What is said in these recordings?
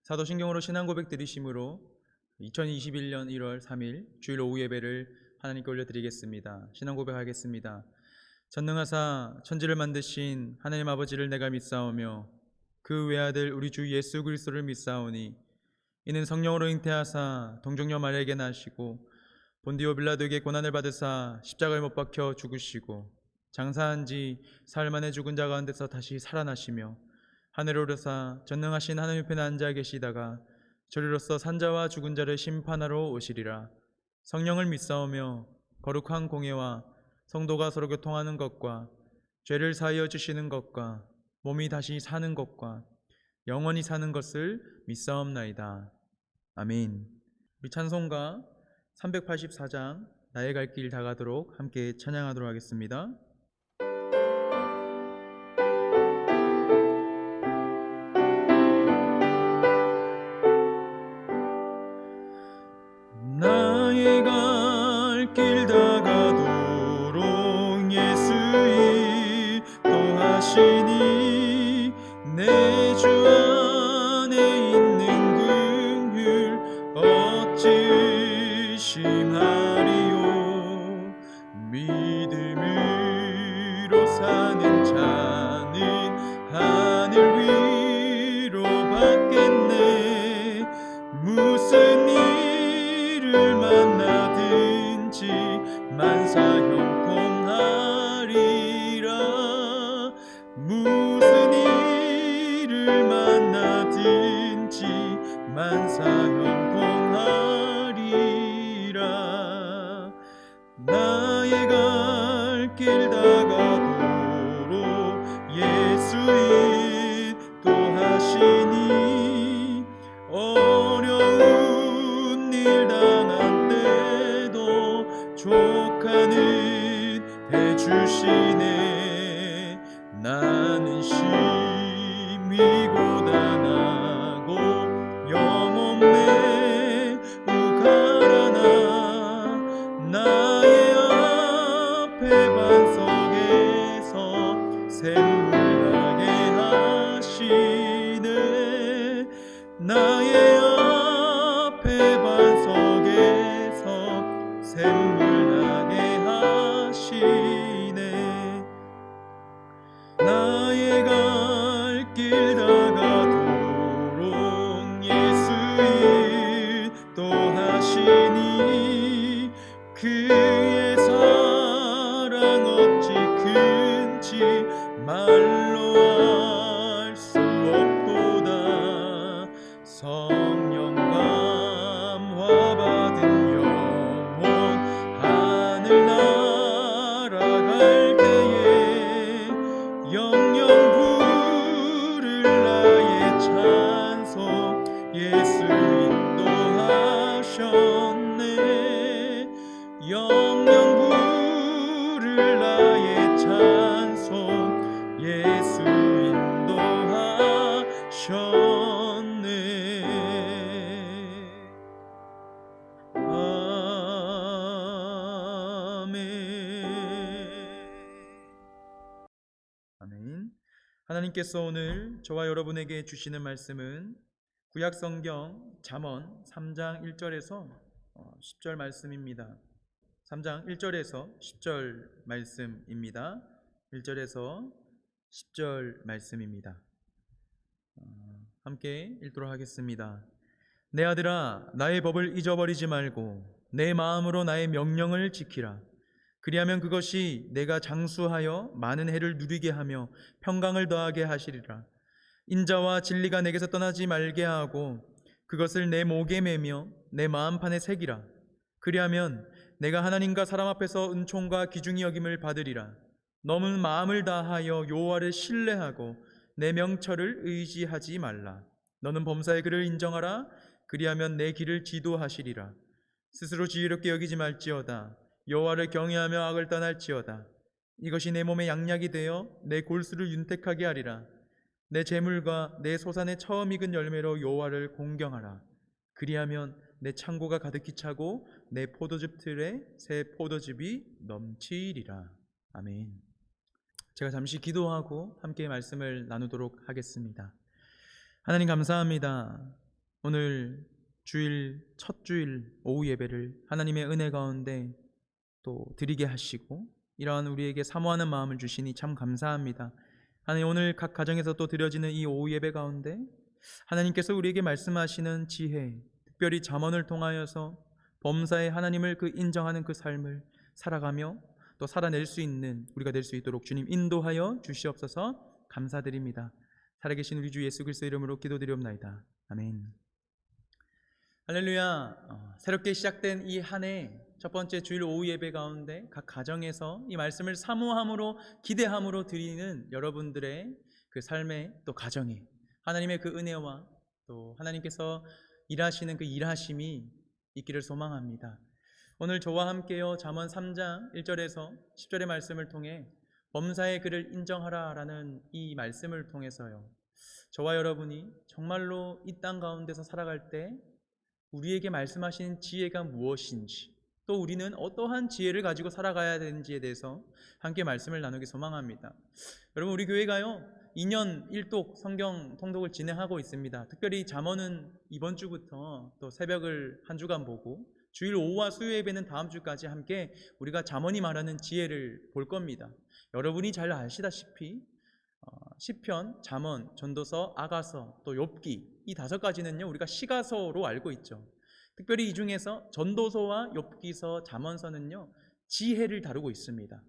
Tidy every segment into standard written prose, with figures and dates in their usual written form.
사도신경으로 신앙 고백 드리심으로 2021년 1월 3일 주일 오후 예배를 하나님께 올려드리겠습니다. 신앙 고백하겠습니다. 전능하사 천지를 만드신 하나님 아버지를 내가 믿사오며 그 외아들 우리 주 예수 그리스도를 믿사오니 이는 성령으로 잉태하사 동정녀 마리아에게 나시고 본디오 빌라도에게 고난을 받으사 십자가에 못 박혀 죽으시고 장사한 지 사흘 만에 죽은 자 가운데서 다시 살아나시며 하늘에 오르사 전능하신 하나님 편에 앉아 계시다가 저리로서 산자와 죽은 자를 심판하러 오시리라. 성령을 믿사오며 거룩한 공예와 성도가 서로 교통하는 것과 죄를 사하여 주시는 것과 몸이 다시 사는 것과 영원히 사는 것을 믿사옵나이다. 아멘. 우리 찬송가 384장 나의 갈 길 다가도록 함께 찬양하도록 하겠습니다. 나의 갈 길 다가도록 예수 인도하시니 내 주 안에 있는 긍휼 어찌 심하리요. 믿음으로 사는 자는 하늘 위로 받겠네. 무슨 일을 만나든지 만사 형통하리라. 무슨 일을 만나든지 만사 형통하리라. 나의 갈 길 다가도록 예수 인도하시니 어려운 일 당한 때도 족하는 해주시네. 나는 심히 고단하고 영혼 매우 가라나 나의 앞에 반석에서 샘물 나게 하시네. 나의 앞에 반석에서 샘물 나게 하시네. 나의 갈 길 다가도록 예수 인도하시니 그의 사랑 어찌 큰지 말로 알 수 없도다. 성령 감화 받은 영혼 하늘 날아갈 때에 영영 부를 나의 찬송 예수 인도하셨네. 영영 부를 나의 찬송 예수 인도하셨네. 아멘. 하나님께서 오늘 저와 여러분에게 주시는 말씀은 구약성경 잠언 3장 1절에서 10절 말씀입니다. 3장 1절에서 10절 말씀입니다. 1절에서 10절 말씀입니다. 함께 읽도록 하겠습니다. 내 아들아, 나의 법을 잊어버리지 말고 내 마음으로 나의 명령을 지키라. 그리하면 그것이 내가 장수하여 많은 해를 누리게 하며 평강을 더하게 하시리라. 인자와 진리가 내게서 떠나지 말게 하고 그것을 내 목에 매며 내 마음판에 새기라. 그리하면 내가 하나님과 사람 앞에서 은총과 귀중히 여김을 받으리라. 너는 마음을 다하여 여호와를 신뢰하고 내 명철을 의지하지 말라. 너는 범사의 그를 인정하라. 그리하면 내 길을 지도하시리라. 스스로 지혜롭게 여기지 말지어다. 여호와를 경외하며 악을 떠날지어다. 이것이 내 몸에 양약이 되어 내 골수를 윤택하게 하리라. 내 재물과 내 소산의 처음 익은 열매로 여호와를 공경하라. 그리하면 내 창고가 가득히 차고 내 포도즙 틀에 새 포도즙이 넘치리라. 아멘. 제가 잠시 기도하고 함께 말씀을 나누도록 하겠습니다. 하나님 감사합니다. 오늘 첫 주일 오후 예배를 하나님의 은혜 가운데 또 드리게 하시고 이러한 우리에게 사모하는 마음을 주시니 참 감사합니다. 하나님, 오늘 각 가정에서 또 드려지는 이 오후 예배 가운데 하나님께서 우리에게 말씀하시는 지혜, 특별히 잠언을 통하여서 범사에 하나님을 인정하는 그 삶을 살아가며 또 살아낼 수 있는 우리가 될 수 있도록 주님 인도하여 주시옵소서. 감사드립니다. 살아계신 우리 주 예수 그리스도 이름으로 기도드리옵나이다. 아멘. 할렐루야. 새롭게 시작된 이 한 해 첫 번째 주일 오후 예배 가운데 각 가정에서 이 말씀을 사모함으로 기대함으로 드리는 여러분들의 그 삶의 또 가정에 하나님의 그 은혜와 또 하나님께서 일하시는 그 일하심이 있기를 소망합니다. 오늘 저와 함께요 잠언 3장 1절에서 10절의 말씀을 통해 범사의 그를 인정하라 라는 이 말씀을 통해서요 저와 여러분이 정말로 이 땅 가운데서 살아갈 때 우리에게 말씀하신 지혜가 무엇인지 또 우리는 어떠한 지혜를 가지고 살아가야 되는지에 대해서 함께 말씀을 나누기 소망합니다. 여러분, 우리 교회가요 2년 1독 성경 통독을 진행하고 있습니다. 특별히 잠언은 이번 주부터 또 새벽을 한 주간 보고 주일 오후와 수요 예배는 다음 주까지 함께 우리가 잠언이 말하는 지혜를 볼 겁니다. 여러분이 잘 아시다시피 시편, 잠언, 전도서, 아가서, 또 욥기 이 5가지는요 우리가 시가서로 알고 있죠. 특별히 이 중에서 전도서와 욥기서, 잠언서는요 지혜를 다루고 있습니다.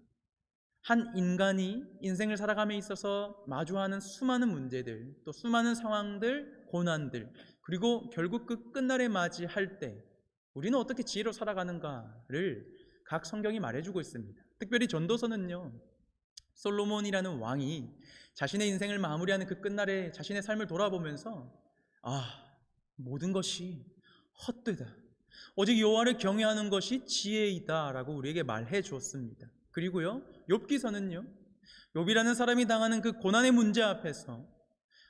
한 인간이 인생을 살아감에 있어서 마주하는 수많은 문제들, 또 수많은 상황들, 고난들, 그리고 결국 그 끝날에 맞이할 때 우리는 어떻게 지혜로 살아가는가를 각 성경이 말해주고 있습니다. 특별히 전도서는요 솔로몬이라는 왕이 자신의 인생을 마무리하는 그 끝날에 자신의 삶을 돌아보면서 모든 것이 헛되다, 오직 여호와를 경외하는 것이 지혜이다 라고 우리에게 말해 주었습니다. 그리고요 욥기서는요 욥이라는 사람이 당하는 그 고난의 문제 앞에서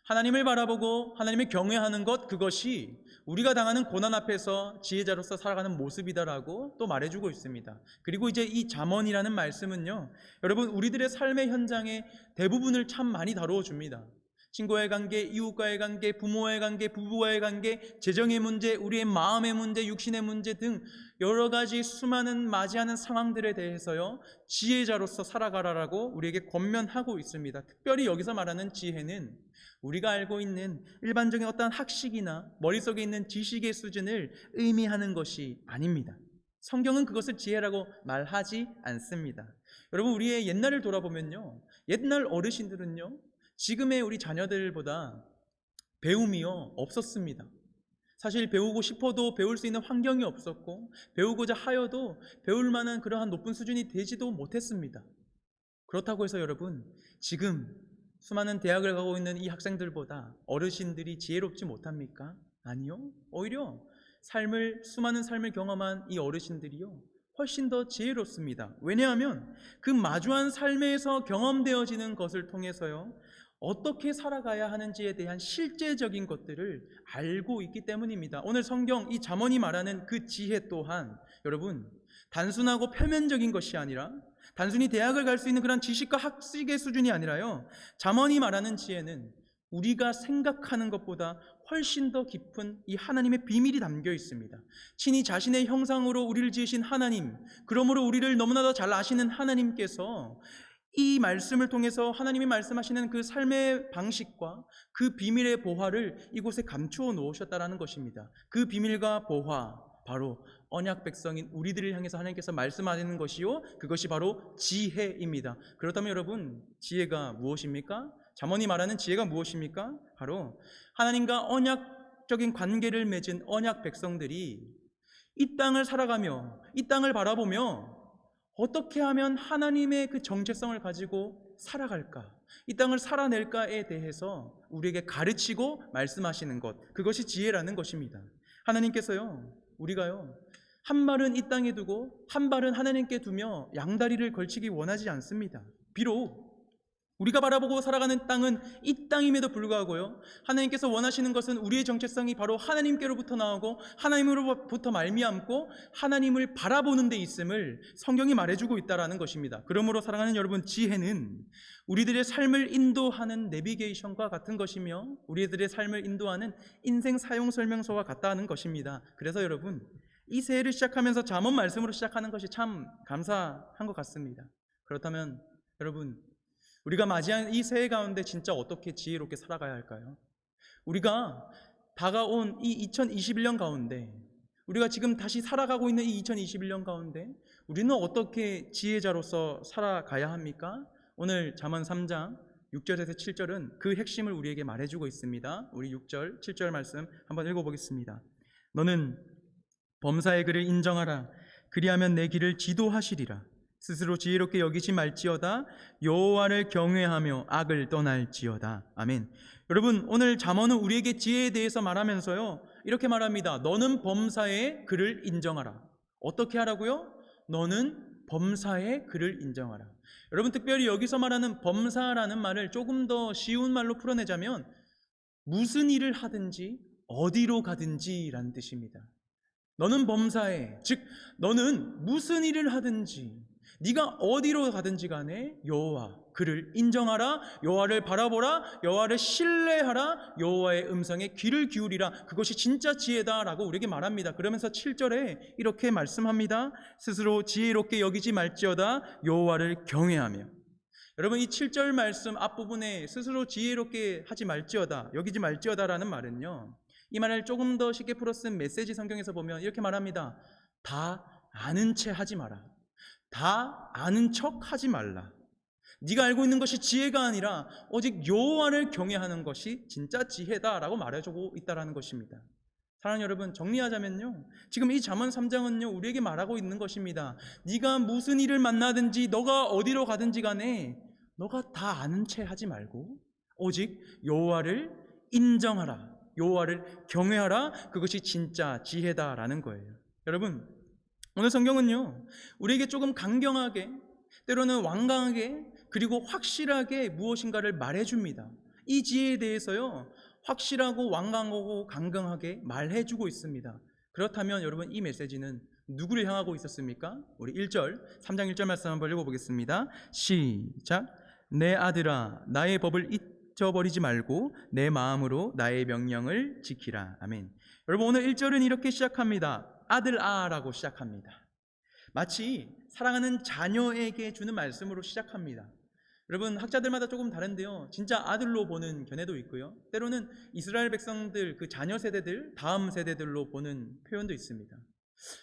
하나님을 바라보고 하나님을 경외하는 것, 그것이 우리가 당하는 고난 앞에서 지혜자로서 살아가는 모습이다라고 또 말해주고 있습니다. 그리고 이제 이 잠언이라는 말씀은요 여러분 우리들의 삶의 현장에 대부분을 참 많이 다루어 줍니다. 친구와의 관계, 이웃과의 관계, 부모와의 관계, 부부와의 관계, 재정의 문제, 우리의 마음의 문제, 육신의 문제 등 여러 가지 수많은 맞이하는 상황들에 대해서요 지혜자로서 살아가라라고 우리에게 권면하고 있습니다. 특별히 여기서 말하는 지혜는 우리가 알고 있는 일반적인 어떤 학식이나 머릿속에 있는 지식의 수준을 의미하는 것이 아닙니다. 성경은 그것을 지혜라고 말하지 않습니다. 여러분, 우리의 옛날을 돌아보면요 옛날 어르신들은요 지금의 우리 자녀들보다 배움이요 없었습니다. 사실 배우고 싶어도 배울 수 있는 환경이 없었고 배우고자 하여도 배울 만한 그러한 높은 수준이 되지도 못했습니다. 그렇다고 해서 여러분 지금 수많은 대학을 가고 있는 이 학생들보다 어르신들이 지혜롭지 못합니까? 아니요. 오히려 수많은 삶을 경험한 이 어르신들이요 훨씬 더 지혜롭습니다. 왜냐하면 그 마주한 삶에서 경험되어지는 것을 통해서요 어떻게 살아가야 하는지에 대한 실제적인 것들을 알고 있기 때문입니다. 오늘 성경 이 잠언이 말하는 그 지혜 또한 여러분 단순하고 표면적인 것이 아니라 단순히 대학을 갈 수 있는 그런 지식과 학식의 수준이 아니라요 잠언이 말하는 지혜는 우리가 생각하는 것보다 훨씬 더 깊은 이 하나님의 비밀이 담겨 있습니다. 친히 자신의 형상으로 우리를 지으신 하나님, 그러므로 우리를 너무나도 잘 아시는 하나님께서 이 말씀을 통해서 하나님이 말씀하시는 그 삶의 방식과 그 비밀의 보화를 이곳에 감추어 놓으셨다는 것입니다. 그 비밀과 보화, 바로 언약 백성인 우리들을 향해서 하나님께서 말씀하시는 것이요 그것이 바로 지혜입니다. 그렇다면 여러분 지혜가 무엇입니까? 잠언이 말하는 지혜가 무엇입니까? 바로 하나님과 언약적인 관계를 맺은 언약 백성들이 이 땅을 살아가며 이 땅을 바라보며 어떻게 하면 하나님의 그 정체성을 가지고 살아갈까, 이 땅을 살아낼까에 대해서 우리에게 가르치고 말씀하시는 것, 그것이 지혜라는 것입니다. 하나님께서요 우리가요 한 발은 이 땅에 두고 한 발은 하나님께 두며 양다리를 걸치기 원하지 않습니다. 비록 우리가 바라보고 살아가는 땅은 이 땅임에도 불구하고요, 하나님께서 원하시는 것은 우리의 정체성이 바로 하나님께로부터 나오고 하나님으로부터 말미암고 하나님을 바라보는 데 있음을 성경이 말해주고 있다는 것입니다. 그러므로 사랑하는 여러분, 지혜는 우리들의 삶을 인도하는 내비게이션과 같은 것이며 우리들의 삶을 인도하는 인생 사용 설명서와 같다는 것입니다. 그래서 여러분, 이 새해를 시작하면서 잠언 말씀으로 시작하는 것이 참 감사한 것 같습니다. 그렇다면 여러분, 우리가 맞이한 이 새해 가운데 진짜 어떻게 지혜롭게 살아가야 할까요? 우리가 다가온 이 2021년 가운데, 우리가 지금 다시 살아가고 있는 이 2021년 가운데 우리는 어떻게 지혜자로서 살아가야 합니까? 오늘 잠언 3장 6절에서 7절은 그 핵심을 우리에게 말해주고 있습니다. 우리 6절, 7절 말씀 한번 읽어보겠습니다. 너는 범사의 그를 인정하라. 그리하면 내 길을 지도하시리라. 스스로 지혜롭게 여기지 말지어다. 여호와를 경외하며 악을 떠날지어다. 아멘. 여러분, 오늘 잠언은 우리에게 지혜에 대해서 말하면서요, 이렇게 말합니다. 너는 범사의 그를 인정하라. 어떻게 하라고요? 너는 범사의 그를 인정하라. 여러분, 특별히 여기서 말하는 범사라는 말을 조금 더 쉬운 말로 풀어내자면 무슨 일을 하든지 어디로 가든지라는 뜻입니다. 너는 범사에, 즉 너는 무슨 일을 하든지 네가 어디로 가든지 간에 여호와 그를 인정하라. 여호와를 바라보라. 여호와를 신뢰하라. 여호와의 음성에 귀를 기울이라. 그것이 진짜 지혜다라고 우리에게 말합니다. 그러면서 7절에 이렇게 말씀합니다. 스스로 지혜롭게 여기지 말지어다. 여호와를 경외하며. 여러분, 이 7절 말씀 앞부분에 스스로 지혜롭게 하지 말지어다, 여기지 말지어다라는 말은요, 이 말을 조금 더 쉽게 풀어 쓴 메시지 성경에서 보면 이렇게 말합니다. 다 아는 채 하지 마라. 다 아는 척 하지 말라. 네가 알고 있는 것이 지혜가 아니라 오직 여호와를 경외하는 것이 진짜 지혜다라고 말해주고 있다는 것입니다. 사랑하는 여러분, 정리하자면요, 지금 이 잠언 3장은요 우리에게 말하고 있는 것입니다. 네가 무슨 일을 만나든지 너가 어디로 가든지 간에 너가 다 아는 채 하지 말고 오직 여호와를 인정하라. 여호와를 경외하라. 그것이 진짜 지혜다라는 거예요. 여러분, 오늘 성경은요 우리에게 조금 강경하게, 때로는 완강하게, 그리고 확실하게 무엇인가를 말해줍니다. 이 지혜에 대해서요 확실하고 완강하고 강경하게 말해주고 있습니다. 그렇다면 여러분, 이 메시지는 누구를 향하고 있었습니까? 우리 3장 1절 말씀 한번 읽어보겠습니다. 시작. 내 아들아, 나의 법을 잊어버리지 말고 내 마음으로 나의 명령을 지키라. 아멘. 여러분, 오늘 1절은 이렇게 시작합니다. 아들아라고 시작합니다. 마치 사랑하는 자녀에게 주는 말씀으로 시작합니다. 여러분, 학자들마다 조금 다른데요, 진짜 아들로 보는 견해도 있고요, 때로는 이스라엘 백성들 그 자녀 세대들, 다음 세대들로 보는 표현도 있습니다.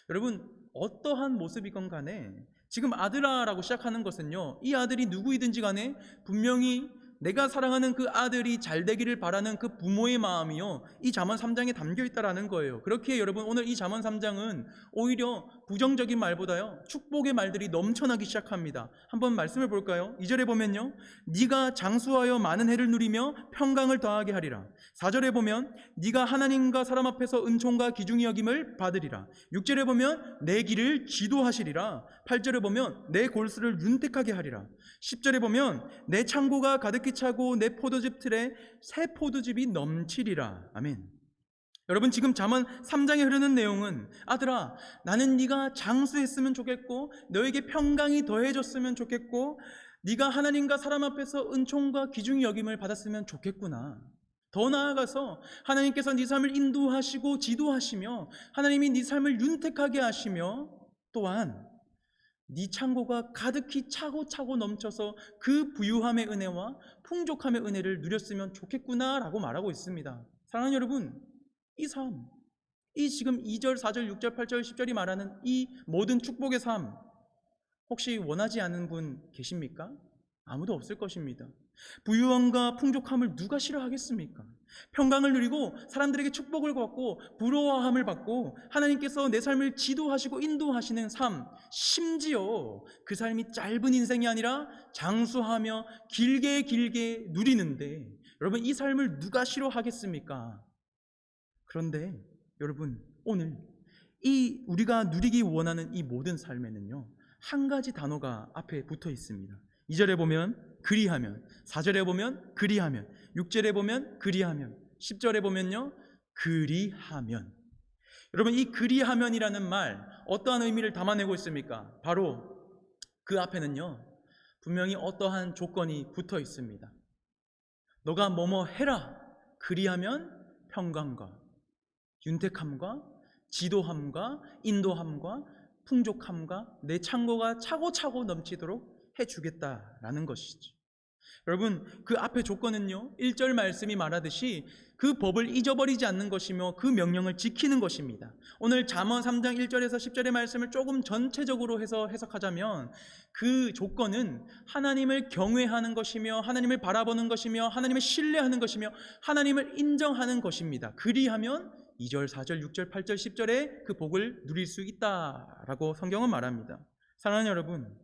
여러분, 어떠한 모습이건 간에 지금 아들아라고 시작하는 것은요, 이 아들이 누구이든지 간에 분명히 내가 사랑하는 그 아들이 잘 되기를 바라는 그 부모의 마음이요 이 잠언 3장에 담겨 있다라는 거예요. 그렇기에 여러분, 오늘 이 잠언 3장은 오히려 부정적인 말보다요 축복의 말들이 넘쳐나기 시작합니다. 한번 말씀을 볼까요? 2절에 보면요, 네가 장수하여 많은 해를 누리며 평강을 더하게 하리라. 4절에 보면 네가 하나님과 사람 앞에서 은총과 기중히 여김을 받으리라. 6절에 보면 내 길을 지도하시리라. 8절에 보면 내 골수를 윤택하게 하리라. 10절에 보면 내 창고가 가득히 차고 내 포도즙 틀에 새 포도즙이 넘치리라. 아멘. 여러분, 지금 잠언 3장에 흐르는 내용은 아들아, 나는 네가 장수했으면 좋겠고 너에게 평강이 더해졌으면 좋겠고 네가 하나님과 사람 앞에서 은총과 귀중히 여김을 받았으면 좋겠구나. 더 나아가서 하나님께서 네 삶을 인도하시고 지도하시며 하나님이 네 삶을 윤택하게 하시며 또한 네 창고가 가득히 차고 넘쳐서 그 부유함의 은혜와 풍족함의 은혜를 누렸으면 좋겠구나라고 말하고 있습니다. 사랑하는 여러분, 이 삶, 이 지금 2절, 4절, 6절, 8절, 10절이 말하는 이 모든 축복의 삶, 혹시 원하지 않는 분 계십니까? 아무도 없을 것입니다. 부유함과 풍족함을 누가 싫어하겠습니까? 평강을 누리고 사람들에게 축복을 받고 부러워함을 받고 하나님께서 내 삶을 지도하시고 인도하시는 삶, 심지어 그 삶이 짧은 인생이 아니라 장수하며 길게 누리는데 여러분, 이 삶을 누가 싫어하겠습니까? 그런데 여러분, 오늘 이 우리가 누리기 원하는 이 모든 삶에는요 한 가지 단어가 앞에 붙어 있습니다. 2절에 보면 그리하면, 4절에 보면 그리하면, 6절에 보면 그리하면, 10절에 보면요 그리하면. 여러분, 이 그리하면이라는 말 어떠한 의미를 담아내고 있습니까? 바로 그 앞에는요 분명히 어떠한 조건이 붙어 있습니다. 너가 뭐뭐 해라. 그리하면 평강과 윤택함과 지도함과 인도함과 풍족함과 내 창고가 차고차고 넘치도록 해주겠다라는 것이죠. 여러분, 그 앞에 조건은요 1절 말씀이 말하듯이 그 법을 잊어버리지 않는 것이며 그 명령을 지키는 것입니다. 오늘 잠언 3장 1절에서 10절의 말씀을 조금 전체적으로 해서 해석하자면 그 조건은 하나님을 경외하는 것이며 하나님을 바라보는 것이며 하나님을 신뢰하는 것이며 하나님을 인정하는 것입니다. 그리하면 2절, 4절, 6절, 8절, 10절에 그 복을 누릴 수 있다라고 성경은 말합니다. 사랑하는 여러분,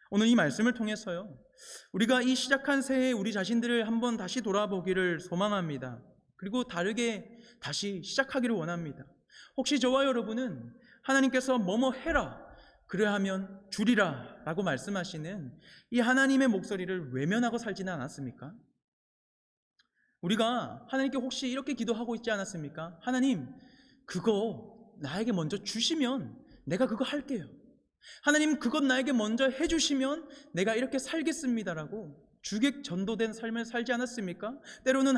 오늘 이 말씀을 통해서요 우리가 이 시작한 새해 우리 자신들을 한번 다시 돌아보기를 소망합니다. 그리고 다르게 다시 시작하기를 원합니다. 혹시 저와 여러분은 하나님께서 뭐뭐 해라 그래하면 주리라 라고 말씀하시는 이 하나님의 목소리를 외면하고 살지는 않았습니까? 우리가 하나님께 혹시 이렇게 기도하고 있지 않았습니까? 하나님, 그거 나에게 먼저 주시면 내가 그거 할게요. 하나님, 그것 나에게 먼저 해주시면 내가 이렇게 살겠습니다라고 주객 전도된 삶을 살지 않았습니까? 때로는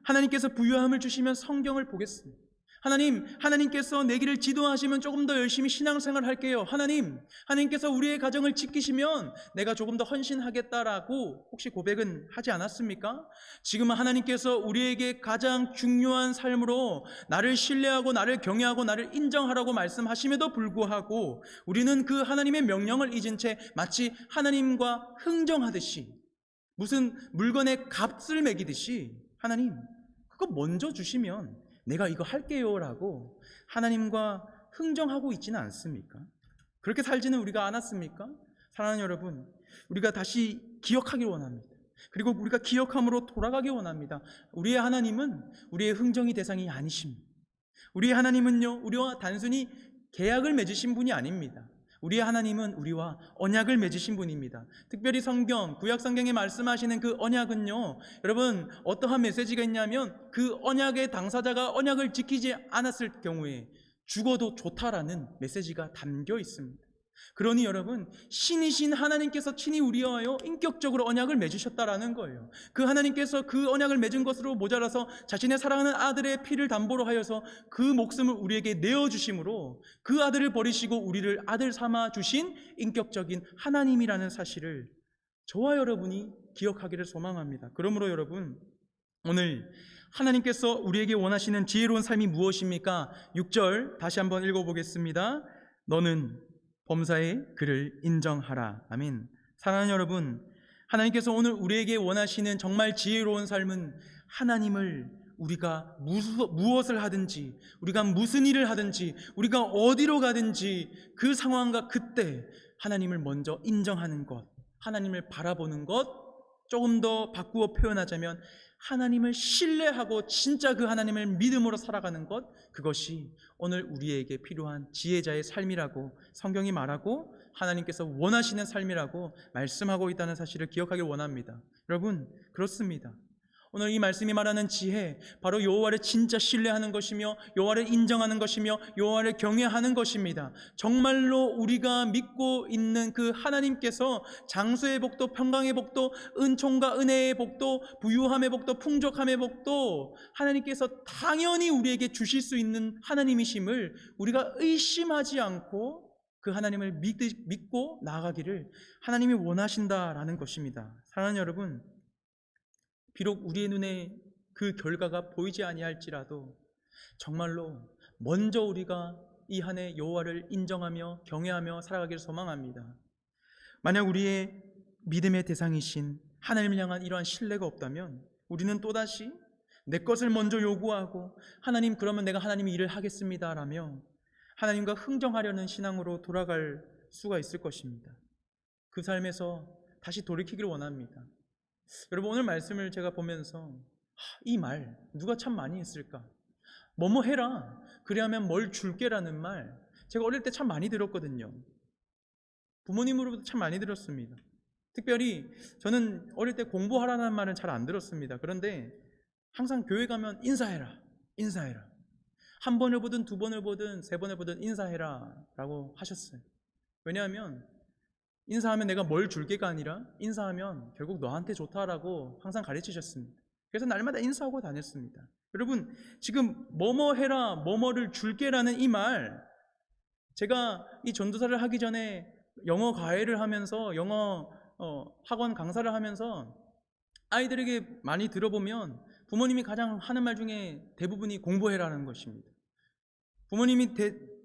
하나님께서 부유함을 주시면 성경을 보겠습니다. 하나님께서 내 길을 지도하시면 조금 더 열심히 신앙생활 할게요. 하나님께서 우리의 가정을 지키시면 내가 조금 더 헌신하겠다라고 혹시 고백은 하지 않았습니까? 지금은 하나님께서 우리에게 가장 중요한 삶으로 나를 신뢰하고 나를 경외하고 나를 인정하라고 말씀하심에도 불구하고 우리는 그 하나님의 명령을 잊은 채 마치 하나님과 흥정하듯이 무슨 물건에 값을 매기듯이 하나님, 그거 먼저 주시면 내가 이거 할게요 라고 하나님과 흥정하고 있지는 않습니까? 그렇게 살지는 우리가 않았습니까? 사랑하는 여러분, 우리가 다시 기억하길 원합니다. 그리고 우리가 기억함으로 돌아가길 원합니다. 우리의 하나님은 우리의 흥정의 대상이 아니십니다. 우리의 하나님은요 우리와 단순히 계약을 맺으신 분이 아닙니다. 우리의 하나님은 우리와 언약을 맺으신 분입니다. 특별히 구약 성경에 말씀하시는 그 언약은요 여러분 어떠한 메시지가 있냐면 그 언약의 당사자가 언약을 지키지 않았을 경우에 죽어도 좋다라는 메시지가 담겨 있습니다. 그러니 여러분, 신이신 하나님께서 친히 우리와 인격적으로 언약을 맺으셨다라는 거예요. 그 하나님께서 그 언약을 맺은 것으로 모자라서 자신의 사랑하는 아들의 피를 담보로 하여서 그 목숨을 우리에게 내어주심으로 그 아들을 버리시고 우리를 아들 삼아 주신 인격적인 하나님이라는 사실을 저와 여러분이 기억하기를 소망합니다. 그러므로 여러분, 오늘 하나님께서 우리에게 원하시는 지혜로운 삶이 무엇입니까? 6절 다시 한번 읽어보겠습니다. 너는 범사에 그를 인정하라. 아멘. 사랑하는 여러분, 하나님께서 오늘 우리에게 원하시는 정말 지혜로운 삶은 하나님을 우리가 무엇을 하든지, 우리가 무슨 일을 하든지, 우리가 어디로 가든지 그 상황과 그때 하나님을 먼저 인정하는 것, 하나님을 바라보는 것, 조금 더 바꾸어 표현하자면 하나님을 신뢰하고 진짜 그 하나님을 믿음으로 살아가는 것, 그것이 오늘 우리에게 필요한 지혜자의 삶이라고 성경이 말하고 하나님께서 원하시는 삶이라고 말씀하고 있다는 사실을 기억하길 원합니다. 여러분, 그렇습니다. 오늘 이 말씀이 말하는 지혜, 바로 여호와를 진짜 신뢰하는 것이며 여호와를 인정하는 것이며 여호와를 경외하는 것입니다. 정말로 우리가 믿고 있는 그 하나님께서 장수의 복도, 평강의 복도, 은총과 은혜의 복도, 부유함의 복도, 풍족함의 복도 하나님께서 당연히 우리에게 주실 수 있는 하나님이심을 우리가 의심하지 않고 그 하나님을 믿고 나아가기를 하나님이 원하신다라는 것입니다. 사랑하는 여러분, 비록 우리의 눈에 그 결과가 보이지 아니할지라도 정말로 먼저 우리가 이 한 해 여호와를 인정하며 경외하며 살아가기를 소망합니다. 만약 우리의 믿음의 대상이신 하나님을 향한 이러한 신뢰가 없다면 우리는 또다시 내 것을 먼저 요구하고 하나님, 그러면 내가 하나님의 일을 하겠습니다 라며 하나님과 흥정하려는 신앙으로 돌아갈 수가 있을 것입니다. 그 삶에서 다시 돌이키기를 원합니다. 여러분, 오늘 말씀을 제가 보면서 이 말 누가 참 많이 했을까? 뭐뭐 해라 그리하면 뭘 줄게라는 말 제가 어릴 때 참 많이 들었거든요. 부모님으로부터 참 많이 들었습니다. 특별히 저는 어릴 때 공부하라는 말은 잘 안 들었습니다. 그런데 항상 교회 가면 인사해라, 인사해라. 한 번을 보든 두 번을 보든 세 번을 보든 인사해라 라고 하셨어요. 왜냐하면 인사하면 내가 뭘 줄게가 아니라 인사하면 결국 너한테 좋다라고 항상 가르치셨습니다. 그래서 날마다 인사하고 다녔습니다. 여러분, 지금 뭐뭐 해라, 뭐뭐를 줄게라는 이 말, 제가 이 전도사를 하기 전에 영어 과외를 하면서 영어 학원 강사를 하면서 아이들에게 많이 들어보면 부모님이 가장 하는 말 중에 대부분이 공부해라는 것입니다. 부모님이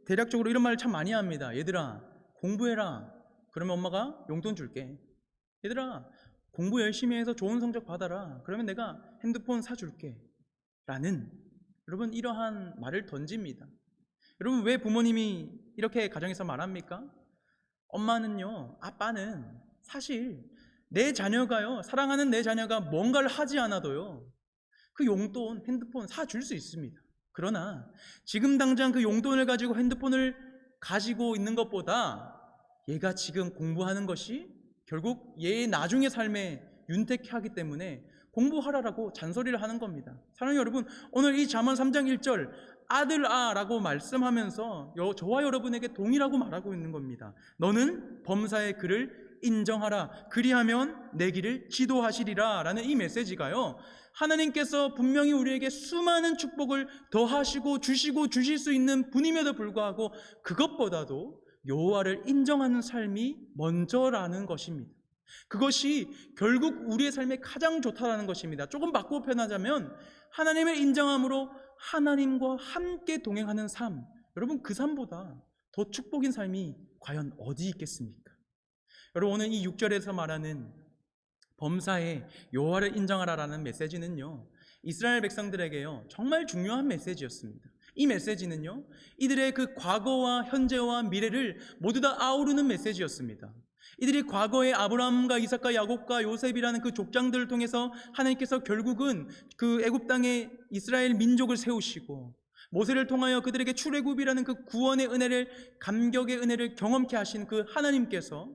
대략적으로 이런 말을 참 많이 합니다. 얘들아, 공부해라. 그러면 엄마가 용돈 줄게. 얘들아, 공부 열심히 해서 좋은 성적 받아라. 그러면 내가 핸드폰 사줄게. 라는, 여러분, 이러한 말을 던집니다. 여러분, 왜 부모님이 이렇게 가정에서 말합니까? 엄마는요, 아빠는 사실 내 자녀가요, 사랑하는 내 자녀가 뭔가를 하지 않아도요, 그 용돈, 핸드폰 사줄 수 있습니다. 그러나 지금 당장 그 용돈을 가지고 핸드폰을 가지고 있는 것보다 얘가 지금 공부하는 것이 결국 얘의 나중의 삶에 윤택해 하기 때문에 공부하라라고 잔소리를 하는 겁니다. 사랑하는 여러분, 오늘 이 잠언 3장 1절 아들아 라고 말씀하면서 저와 여러분에게 동일하고 말하고 있는 겁니다. 너는 범사의 그를 인정하라. 그리하면 내 길을 지도하시리라 라는 이 메시지가요, 하나님께서 분명히 우리에게 수많은 축복을 더하시고 주실 수 있는 분임에도 불구하고 그것보다도 여호와를 인정하는 삶이 먼저라는 것입니다. 그것이 결국 우리의 삶에 가장 좋다라는 것입니다. 조금 바꾸어 표현하자면 하나님을 인정함으로 하나님과 함께 동행하는 삶, 여러분, 그 삶보다 더 축복인 삶이 과연 어디 있겠습니까? 여러분, 오늘 이 6절에서 말하는 범사에 여호와를 인정하라라는 메시지는요, 이스라엘 백성들에게요 정말 중요한 메시지였습니다. 이 메시지는요, 이들의 그 과거와 현재와 미래를 모두 다 아우르는 메시지였습니다. 이들이 과거에 아브라함과 이삭과 야곱과 요셉이라는 그 족장들을 통해서 하나님께서 결국은 그 애굽 땅에 이스라엘 민족을 세우시고 모세를 통하여 그들에게 출애굽이라는 그 구원의 은혜를, 감격의 은혜를 경험케 하신 그 하나님께서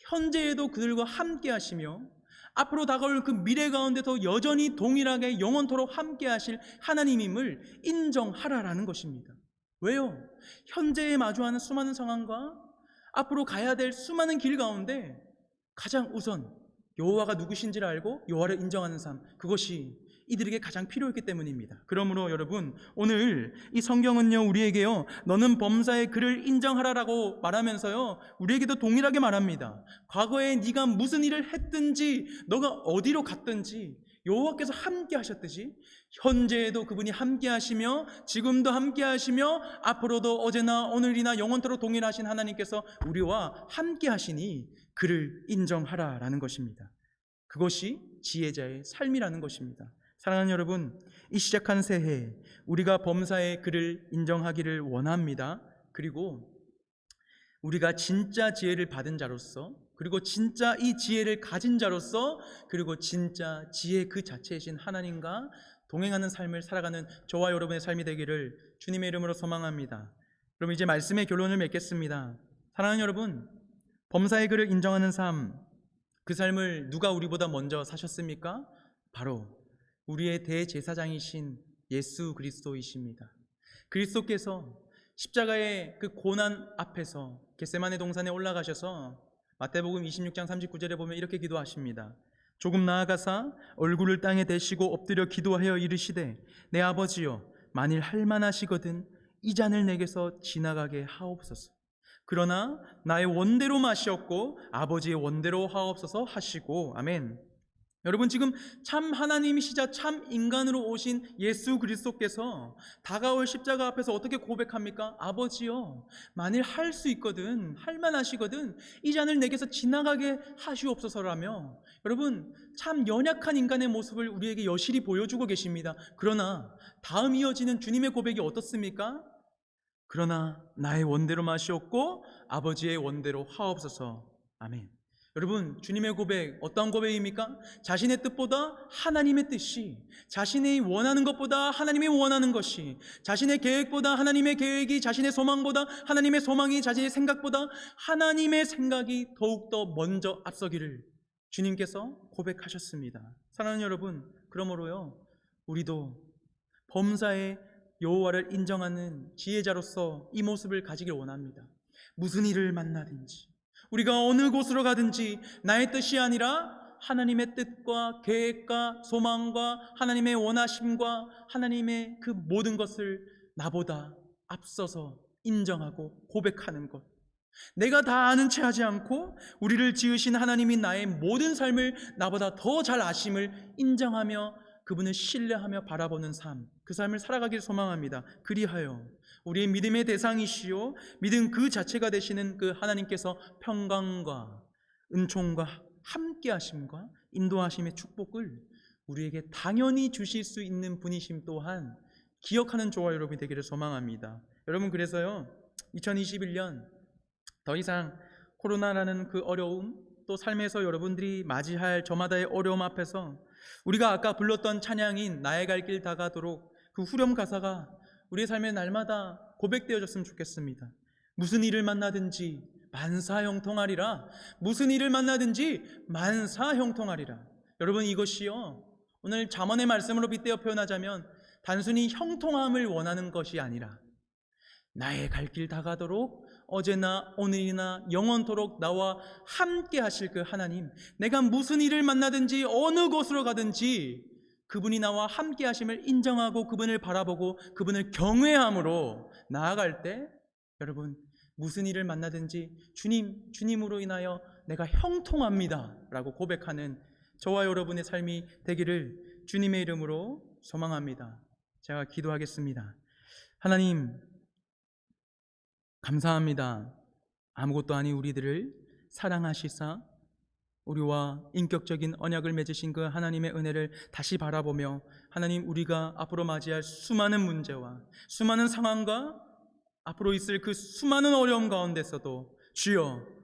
현재에도 그들과 함께 하시며 앞으로 다가올 그 미래 가운데도 여전히 동일하게 영원토록 함께 하실 하나님임을 인정하라라는 것입니다. 왜요? 현재에 마주하는 수많은 상황과 앞으로 가야 될 수많은 길 가운데 가장 우선 여호와가 누구신지를 알고 여호와를 인정하는 삶, 그것이 이들에게 가장 필요했기 때문입니다. 그러므로 여러분, 오늘 이 성경은요 우리에게요 너는 범사의 그를 인정하라라고 말하면서요 우리에게도 동일하게 말합니다. 과거에 네가 무슨 일을 했든지 너가 어디로 갔든지 여호와께서 함께 하셨듯이 현재에도 그분이 함께 하시며 지금도 함께 하시며 앞으로도 어제나 오늘이나 영원토록 동일하신 하나님께서 우리와 함께 하시니 그를 인정하라라는 것입니다. 그것이 지혜자의 삶이라는 것입니다. 사랑하는 여러분, 이 시작한 새해 우리가 범사의 그를 인정하기를 원합니다. 그리고 우리가 진짜 지혜를 받은 자로서, 그리고 진짜 이 지혜를 가진 자로서, 그리고 진짜 지혜 그 자체이신 하나님과 동행하는 삶을 살아가는 저와 여러분의 삶이 되기를 주님의 이름으로 소망합니다. 그럼 이제 말씀의 결론을 맺겠습니다. 사랑하는 여러분, 범사의 그를 인정하는 삶, 그 삶을 누가 우리보다 먼저 사셨습니까? 바로 우리의 대제사장이신 예수 그리스도이십니다. 그리스도께서 십자가의 그 고난 앞에서 겟세마네 동산에 올라가셔서 마태복음 26장 39절에 보면 이렇게 기도하십니다. 조금 나아가사 얼굴을 땅에 대시고 엎드려 기도하여 이르시되 내 아버지여, 만일 할만하시거든 이 잔을 내게서 지나가게 하옵소서. 그러나 나의 원대로 마시옵고 아버지의 원대로 하옵소서 하시고. 아멘. 여러분, 지금 참 하나님이시자 참 인간으로 오신 예수 그리스도께서 다가올 십자가 앞에서 어떻게 고백합니까? 아버지여, 만일 할 수 있거든, 할 만하시거든 이 잔을 내게서 지나가게 하시옵소서라며, 여러분, 참 연약한 인간의 모습을 우리에게 여실히 보여주고 계십니다. 그러나 다음 이어지는 주님의 고백이 어떻습니까? 그러나 나의 원대로 마시옵고 아버지의 원대로 하옵소서. 아멘. 여러분, 주님의 고백 어떠한 고백입니까? 자신의 뜻보다 하나님의 뜻이, 자신이 원하는 것보다 하나님이 원하는 것이, 자신의 계획보다 하나님의 계획이, 자신의 소망보다 하나님의 소망이, 자신의 생각보다 하나님의 생각이 더욱더 먼저 앞서기를 주님께서 고백하셨습니다. 사랑하는 여러분, 그러므로요, 우리도 범사의 여호와를 인정하는 지혜자로서 이 모습을 가지길 원합니다. 무슨 일을 만나든지, 우리가 어느 곳으로 가든지 나의 뜻이 아니라 하나님의 뜻과 계획과 소망과 하나님의 원하심과 하나님의 그 모든 것을 나보다 앞서서 인정하고 고백하는 것, 내가 다 아는 채 하지 않고 우리를 지으신 하나님이 나의 모든 삶을 나보다 더 잘 아심을 인정하며 그분을 신뢰하며 바라보는 삶, 그 삶을 살아가길 소망합니다. 그리하여 우리의 믿음의 대상이시요 믿음 그 자체가 되시는 그 하나님께서 평강과 은총과 함께하심과 인도하심의 축복을 우리에게 당연히 주실 수 있는 분이심 또한 기억하는 저와 여러분이 되기를 소망합니다. 여러분, 그래서요 2021년 더 이상 코로나라는 그 어려움, 또 삶에서 여러분들이 맞이할 저마다의 어려움 앞에서 우리가 아까 불렀던 찬양인 나의 갈 길 다가도록 그 후렴 가사가 우리의 삶의 날마다 고백되어졌으면 좋겠습니다. 무슨 일을 만나든지 만사형통하리라. 무슨 일을 만나든지 만사형통하리라. 여러분, 이것이요 오늘 잠언의 말씀으로 빗대어 표현하자면 단순히 형통함을 원하는 것이 아니라 나의 갈 길 다가도록 어제나 오늘이나 영원토록 나와 함께 하실 그 하나님, 내가 무슨 일을 만나든지 어느 곳으로 가든지 그분이 나와 함께 하심을 인정하고 그분을 바라보고 그분을 경외함으로 나아갈 때 여러분, 무슨 일을 만나든지 주님으로 인하여 내가 형통합니다 라고 고백하는 저와 여러분의 삶이 되기를 주님의 이름으로 소망합니다. 제가 기도하겠습니다. 하나님, 감사합니다. 아무것도 아닌 우리들을 사랑하시사 우리와 인격적인 언약을 맺으신 그 하나님의 은혜를 다시 바라보며 하나님, 우리가 앞으로 맞이할 수많은 문제와 수많은 상황과 앞으로 있을 그 수많은 어려움 가운데서도 주여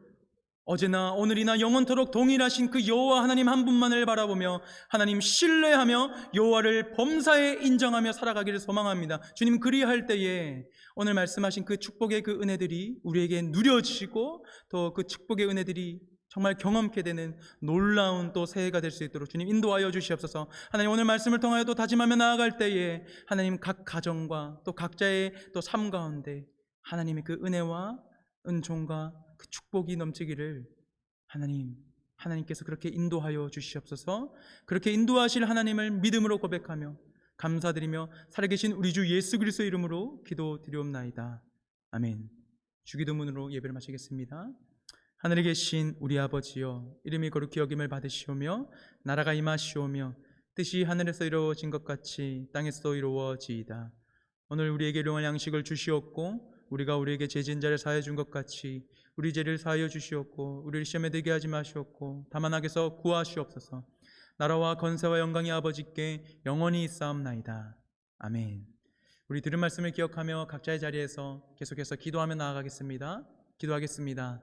어제나 오늘이나 영원토록 동일하신 그 여호와 하나님 한 분만을 바라보며 하나님 신뢰하며 여호와를 범사에 인정하며 살아가기를 소망합니다. 주님, 그리할 때에 오늘 말씀하신 그 축복의 그 은혜들이 우리에게 누려지고 또 그 축복의 은혜들이 정말 경험케 되는 놀라운 또 새해가 될 수 있도록 주님 인도하여 주시옵소서. 하나님, 오늘 말씀을 통하여 또 다짐하며 나아갈 때에 하나님 각 가정과 또 각자의 또 삶 가운데 하나님의 그 은혜와 은총과 그 축복이 넘치기를 하나님께서 그렇게 인도하여 주시옵소서. 그렇게 인도하실 하나님을 믿음으로 고백하며 감사드리며 살아계신 우리 주 예수 그리스도의 이름으로 기도드리옵나이다. 아멘. 주기도문으로 예배를 마치겠습니다. 하늘에 계신 우리 아버지여, 이름이 거룩히 여김을 받으시오며 나라가 임하시오며 뜻이 하늘에서 이루어진 것 같이 땅에서도 이루어지이다. 오늘 우리에게 일용할 양식을 주시옵고 우리가 우리에게 죄 지은 자를 사하여 준 것 같이 우리 죄를 사하여 주시옵고 우리를 시험에 들게 하지 마시옵고 다만 악에서 구하시옵소서. 나라와 건세와 영광이 아버지께 영원히 있사옵나이다. 아멘. 우리 들은 말씀을 기억하며 각자의 자리에서 계속해서 기도하며 나아가겠습니다. 기도하겠습니다.